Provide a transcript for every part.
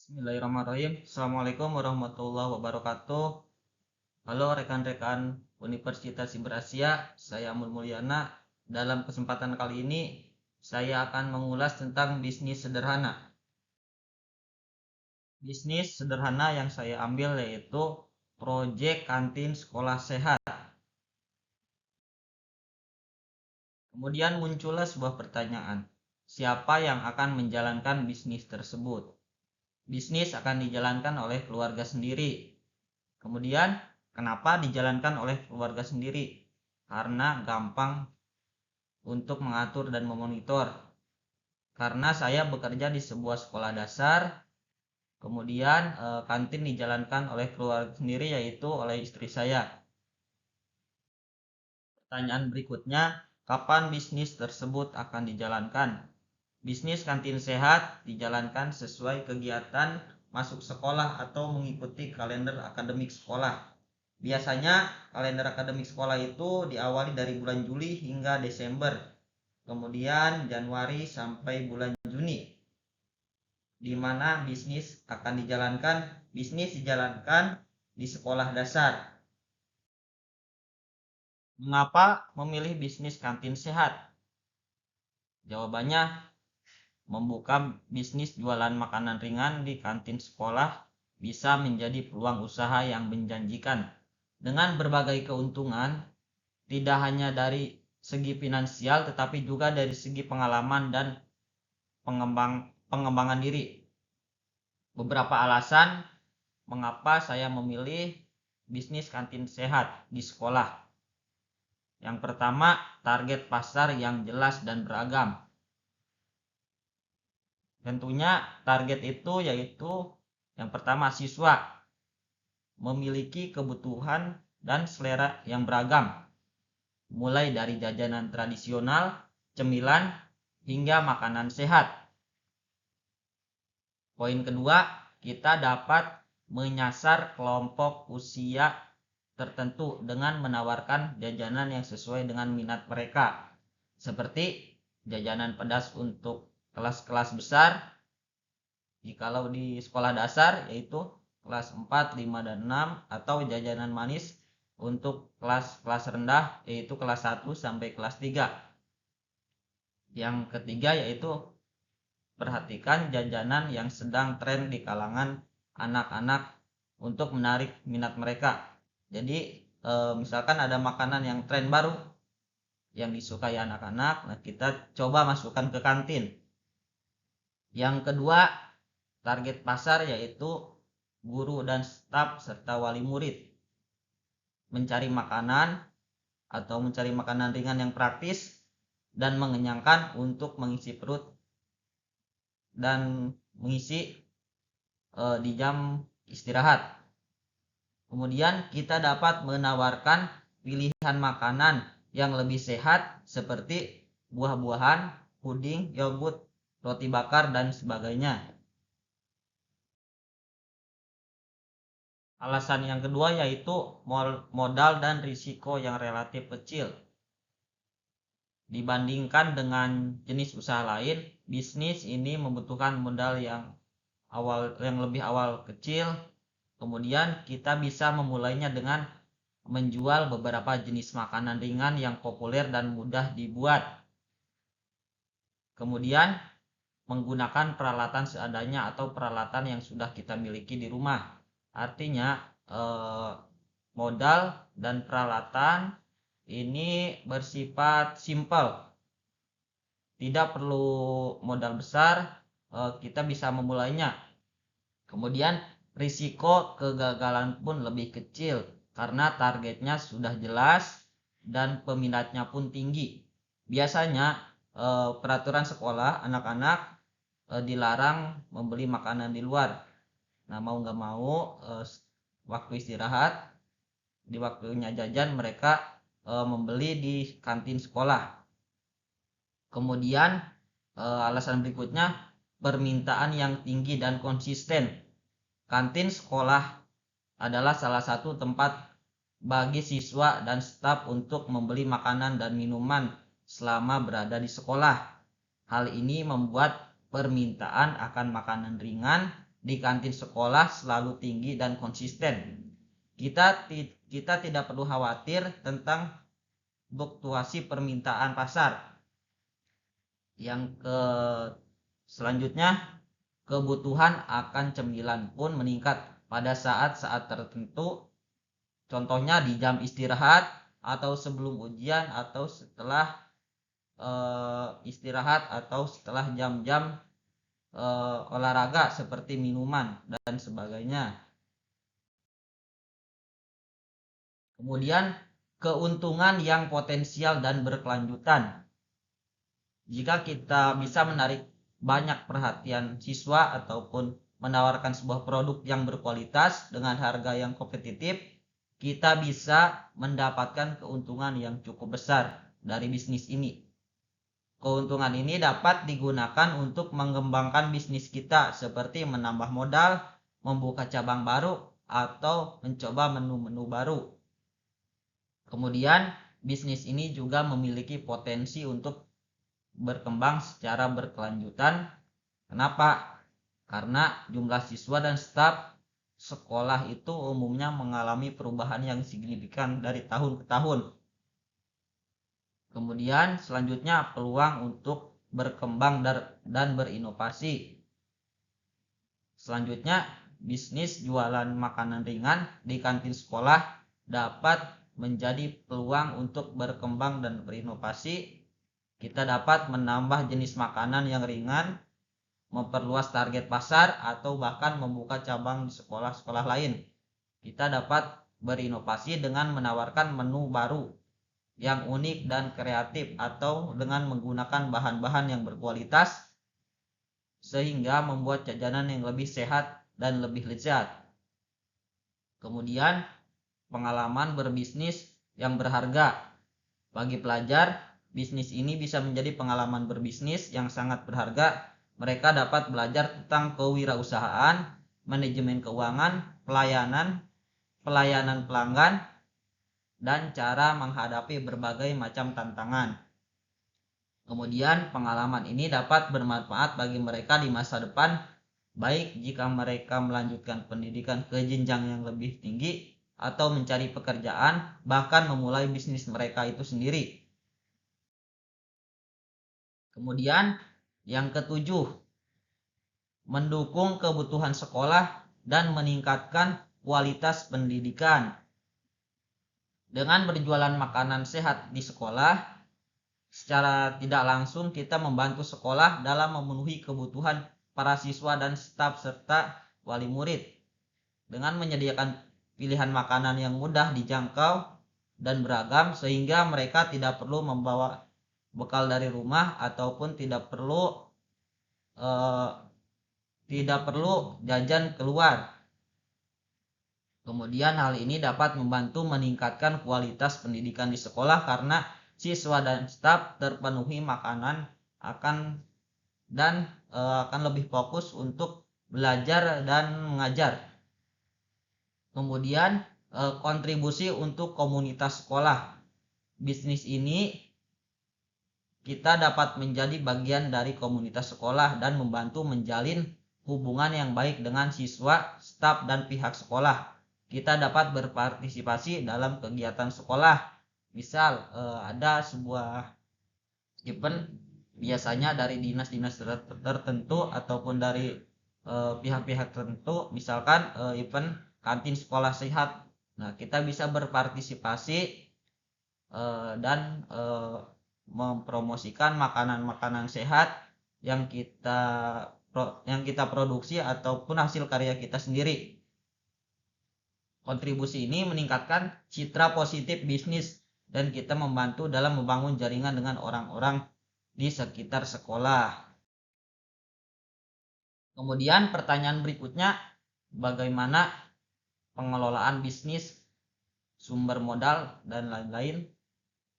Bismillahirrahmanirrahim. Assalamualaikum warahmatullahi wabarakatuh. Halo rekan-rekan Universitas Siberasia, saya Amul Mulyana. Dalam kesempatan kali ini, saya akan mengulas tentang bisnis sederhana. Bisnis sederhana yang saya ambil yaitu proyek kantin sekolah sehat. Kemudian muncullah sebuah pertanyaan, siapa yang akan menjalankan bisnis tersebut? Bisnis akan dijalankan oleh keluarga sendiri. Kemudian, kenapa dijalankan oleh keluarga sendiri? Karena gampang untuk mengatur dan memonitor. Karena saya bekerja di sebuah sekolah dasar, kemudian kantin dijalankan oleh keluarga sendiri, yaitu oleh istri saya. Pertanyaan berikutnya, kapan bisnis tersebut akan dijalankan? Bisnis kantin sehat dijalankan sesuai kegiatan masuk sekolah atau mengikuti kalender akademik sekolah. Biasanya kalender akademik sekolah itu diawali dari bulan Juli hingga Desember, kemudian Januari sampai bulan Juni, di mana bisnis akan dijalankan. Bisnis dijalankan di sekolah dasar. Mengapa memilih bisnis kantin sehat? Jawabannya, membuka bisnis jualan makanan ringan di kantin sekolah bisa menjadi peluang usaha yang menjanjikan dengan berbagai keuntungan, tidak hanya dari segi finansial tetapi juga dari segi pengalaman dan pengembangan diri. Beberapa alasan mengapa saya memilih bisnis kantin sehat di sekolah. Yang pertama, target pasar yang jelas dan beragam. Tentunya target itu yaitu yang pertama, siswa memiliki kebutuhan dan selera yang beragam, mulai dari jajanan tradisional, cemilan, hingga makanan sehat. Poin kedua, kita dapat menyasar kelompok usia tertentu dengan menawarkan jajanan yang sesuai dengan minat mereka, seperti jajanan pedas untuk kelas-kelas besar, jikalau di sekolah dasar yaitu kelas 4, 5, dan 6, atau jajanan manis untuk kelas-kelas rendah yaitu kelas 1 sampai kelas 3. Yang ketiga yaitu perhatikan jajanan yang sedang tren di kalangan anak-anak untuk menarik minat mereka. Jadi misalkan ada makanan yang tren baru yang disukai anak-anak, nah kita coba masukkan ke kantin. Yang kedua, target pasar yaitu guru dan staf serta wali murid. Mencari makanan atau mencari makanan ringan yang praktis dan mengenyangkan untuk mengisi perut dan mengisi di jam istirahat. Kemudian kita dapat menawarkan pilihan makanan yang lebih sehat seperti buah-buahan, puding, yogurt, roti bakar, dan sebagainya. Alasan yang kedua yaitu modal dan risiko yang relatif kecil. Dibandingkan dengan jenis usaha lain, bisnis ini membutuhkan modal yang lebih awal kecil. Kemudian kita bisa memulainya dengan menjual beberapa jenis makanan ringan yang populer dan mudah dibuat. Kemudian menggunakan peralatan seadanya atau peralatan yang sudah kita miliki di rumah. Artinya modal dan peralatan ini bersifat simpel. Tidak perlu modal besar, kita bisa memulainya. Kemudian risiko kegagalan pun lebih kecil karena targetnya sudah jelas dan peminatnya pun tinggi. Biasanya peraturan sekolah anak-anak dilarang membeli makanan di luar. Nah, mau nggak mau waktu istirahat, di waktunya jajan mereka membeli di kantin sekolah. Kemudian alasan berikutnya, permintaan yang tinggi dan konsisten. Kantin sekolah adalah salah satu tempat bagi siswa dan staf untuk membeli makanan dan minuman selama berada di sekolah. Hal ini membuat permintaan akan makanan ringan di kantin sekolah selalu tinggi dan konsisten. Kita tidak perlu khawatir tentang fluktuasi permintaan pasar. Selanjutnya, kebutuhan akan cemilan pun meningkat pada saat-saat tertentu. Contohnya di jam istirahat atau sebelum ujian atau setelah istirahat atau setelah jam-jam olahraga seperti minuman dan sebagainya. Kemudian keuntungan yang potensial dan berkelanjutan. Jika kita bisa menarik banyak perhatian siswa ataupun menawarkan sebuah produk yang berkualitas dengan harga yang kompetitif, kita bisa mendapatkan keuntungan yang cukup besar dari bisnis ini. Keuntungan ini dapat digunakan untuk mengembangkan bisnis kita seperti menambah modal, membuka cabang baru, atau mencoba menu-menu baru. Kemudian, bisnis ini juga memiliki potensi untuk berkembang secara berkelanjutan. Kenapa? Karena jumlah siswa dan staf sekolah itu umumnya mengalami perubahan yang signifikan dari tahun ke tahun. Kemudian selanjutnya peluang untuk berkembang dan berinovasi. Selanjutnya, bisnis jualan makanan ringan di kantin sekolah dapat menjadi peluang untuk berkembang dan berinovasi. Kita dapat menambah jenis makanan yang ringan, memperluas target pasar, atau bahkan membuka cabang di sekolah-sekolah lain. Kita dapat berinovasi dengan menawarkan menu baru yang unik dan kreatif atau dengan menggunakan bahan-bahan yang berkualitas sehingga membuat jajanan yang lebih sehat dan lebih lezat. Kemudian, pengalaman berbisnis yang berharga. Bagi pelajar, bisnis ini bisa menjadi pengalaman berbisnis yang sangat berharga. Mereka dapat belajar tentang kewirausahaan, manajemen keuangan, pelayanan pelanggan, dan cara menghadapi berbagai macam tantangan. Kemudian pengalaman ini dapat bermanfaat bagi mereka di masa depan, baik jika mereka melanjutkan pendidikan ke jenjang yang lebih tinggi atau mencari pekerjaan, bahkan memulai bisnis mereka itu sendiri. Kemudian yang ketujuh, mendukung kebutuhan sekolah dan meningkatkan kualitas pendidikan. Dengan berjualan makanan sehat di sekolah, secara tidak langsung kita membantu sekolah dalam memenuhi kebutuhan para siswa dan staf serta wali murid. Dengan menyediakan pilihan makanan yang mudah dijangkau dan beragam sehingga mereka tidak perlu membawa bekal dari rumah ataupun tidak perlu jajan keluar. Kemudian hal ini dapat membantu meningkatkan kualitas pendidikan di sekolah karena siswa dan staf terpenuhi makanan akan lebih fokus untuk belajar dan mengajar. Kemudian kontribusi untuk komunitas sekolah. Bisnis ini kita dapat menjadi bagian dari komunitas sekolah dan membantu menjalin hubungan yang baik dengan siswa, staf, dan pihak sekolah. Kita dapat berpartisipasi dalam kegiatan sekolah. Misal ada sebuah event biasanya dari dinas-dinas tertentu ataupun dari pihak-pihak tertentu, misalkan event kantin sekolah sehat. Nah, kita bisa berpartisipasi dan mempromosikan makanan-makanan sehat yang kita produksi ataupun hasil karya kita sendiri. Kontribusi ini meningkatkan citra positif bisnis dan kita membantu dalam membangun jaringan dengan orang-orang di sekitar sekolah. Kemudian pertanyaan berikutnya, bagaimana pengelolaan bisnis, sumber modal, dan lain-lain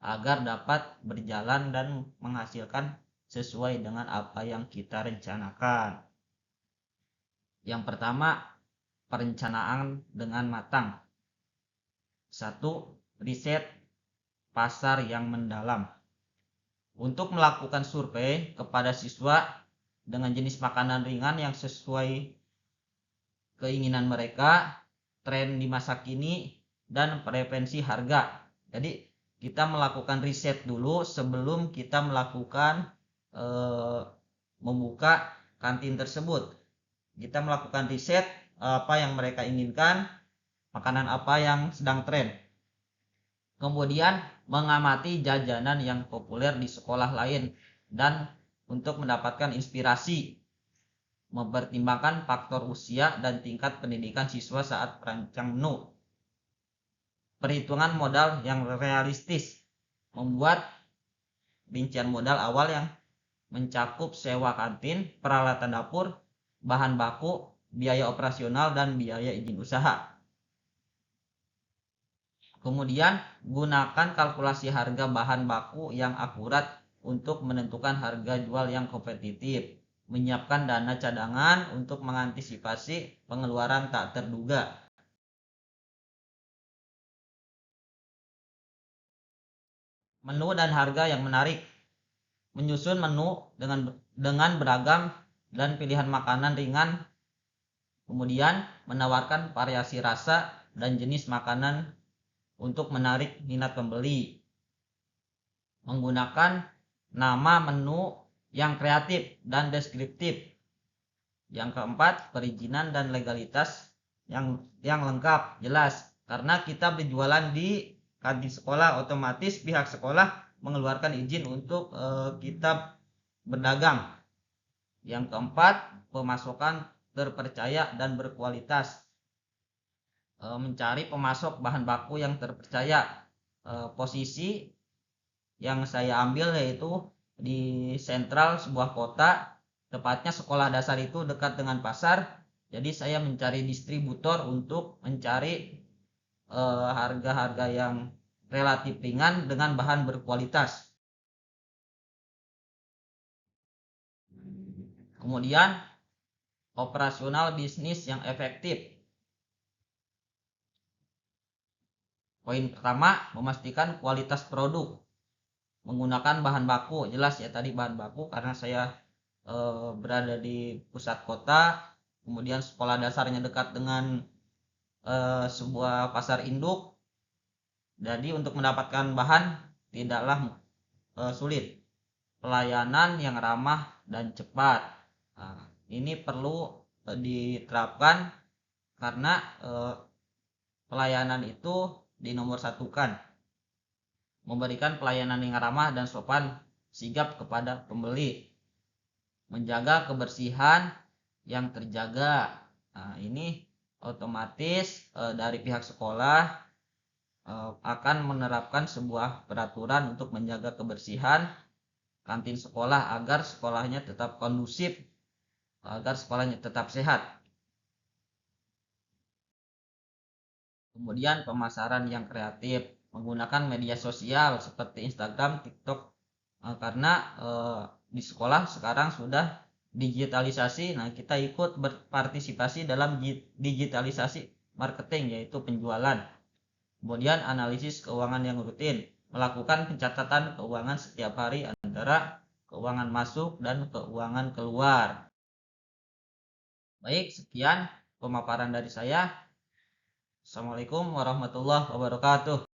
agar dapat berjalan dan menghasilkan sesuai dengan apa yang kita rencanakan. Yang pertama, perencanaan dengan matang. 1. Riset pasar yang mendalam. Untuk melakukan survei kepada siswa dengan jenis makanan ringan yang sesuai keinginan mereka, tren di masa kini, dan preferensi harga. Jadi kita melakukan riset dulu sebelum kita melakukan membuka kantin tersebut. Kita melakukan riset apa yang mereka inginkan, makanan apa yang sedang tren. Kemudian mengamati jajanan yang populer di sekolah lain dan untuk mendapatkan inspirasi, mempertimbangkan faktor usia dan tingkat pendidikan siswa saat merancang menu. Perhitungan modal yang realistis, membuat rincian modal awal yang mencakup sewa kantin, peralatan dapur, bahan baku, biaya operasional, dan biaya izin usaha. Kemudian gunakan kalkulasi harga bahan baku yang akurat untuk menentukan harga jual yang kompetitif. Menyiapkan dana cadangan untuk mengantisipasi pengeluaran tak terduga. Menu dan harga yang menarik. Menyusun menu dengan beragam dan pilihan makanan ringan. Kemudian menawarkan variasi rasa dan jenis makanan untuk menarik minat pembeli. Menggunakan nama menu yang kreatif dan deskriptif. Yang keempat, perizinan dan legalitas yang lengkap, jelas. Karena kita berjualan di kantin sekolah, otomatis pihak sekolah mengeluarkan izin untuk kita berdagang. Yang keempat, pemasokan terpercaya dan berkualitas. Mencari pemasok bahan baku yang terpercaya. Posisi yang saya ambil yaitu di sentral sebuah kota, tepatnya sekolah dasar itu dekat dengan pasar. Jadi saya mencari distributor untuk mencari harga-harga yang relatif ringan dengan bahan berkualitas. Kemudian operasional bisnis yang efektif. Poin pertama, memastikan kualitas produk. Menggunakan bahan baku, jelas ya tadi bahan baku karena saya berada di pusat kota, kemudian sekolah dasarnya dekat dengan sebuah pasar induk. Jadi untuk mendapatkan bahan tidaklah sulit. Pelayanan yang ramah dan cepat. Nah, ini perlu diterapkan karena pelayanan itu dinomorsatukan. Memberikan pelayanan yang ramah dan sopan sigap kepada pembeli. Menjaga kebersihan yang terjaga. Nah, ini otomatis dari pihak sekolah akan menerapkan sebuah peraturan untuk menjaga kebersihan kantin sekolah agar sekolahnya tetap kondusif, agar sekolahnya tetap sehat. Kemudian pemasaran yang kreatif, menggunakan media sosial seperti Instagram, TikTok, karena di sekolah sekarang sudah digitalisasi. Nah, kita ikut berpartisipasi dalam digitalisasi marketing, yaitu penjualan. Kemudian analisis keuangan yang rutin, melakukan pencatatan keuangan setiap hari antara keuangan masuk dan keuangan keluar. Baik, sekian pemaparan dari saya. Assalamualaikum warahmatullahi wabarakatuh.